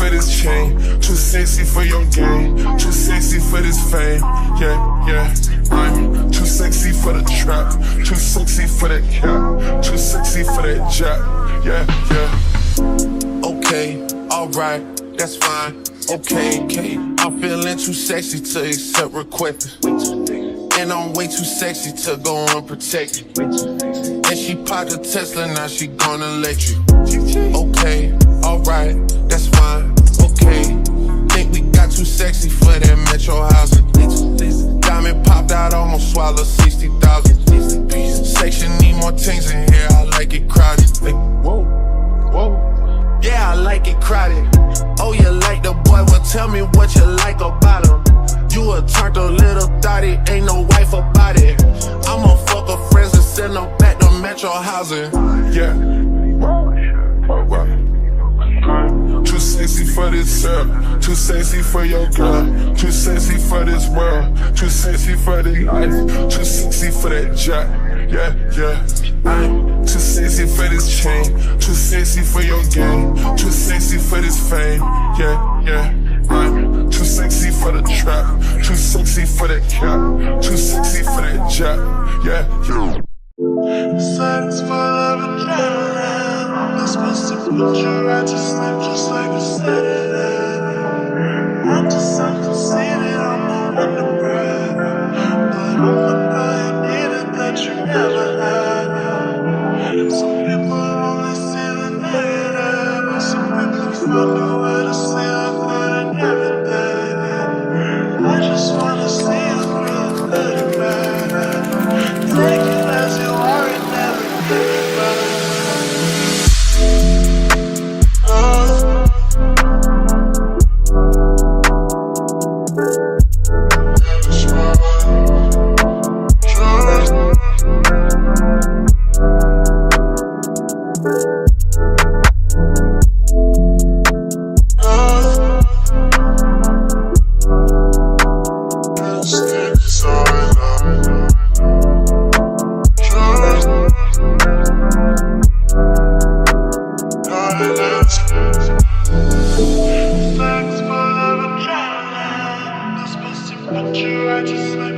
for this chain, too sexy for your game, too sexy for this fame. Yeah, yeah, I'm too sexy for the trap, too sexy for that cap, too sexy for that jack. Yeah, yeah. Okay, alright, that's fine. Okay, I'm feeling too sexy to accept requests. And I'm way too sexy to go unprotected. And she popped a Tesla, now she gonna let you. Okay, alright, that's fine. Okay, think we got too sexy for that metro housing. Diamond popped out, almost swallowed 60,000. Section need more things in here, I like it crowded. Whoa, whoa. Yeah, I like it crowded. Oh, you like the boy? Well, tell me what you like about him. You a turned a little thotty, ain't no wife about it. I'ma fuck her friends and send them back to metro housing. Yeah. Too sexy for this too sexy for your girl, too sexy for this world, too sexy for the life, too sexy for that jack. Yeah, yeah. I'm too sexy for this chain, too sexy for your game, too sexy for this fame. Yeah, yeah. I'm too sexy for the trap, too sexy for that cap, too sexy for that jack. Yeah, yeah. Sex full of adrenaline, it's supposed to put you right to sleep just like a sedative. I'm just unconceited, I'm a wonder bread, but I'm a guy you needed that you never had. Some people only see the negative, but some people find a way to see the good in everything. I just wanna see you feel good and bad. Take it as you are and never give it back. Thanks for loving, trying. This must have put you right to sleep.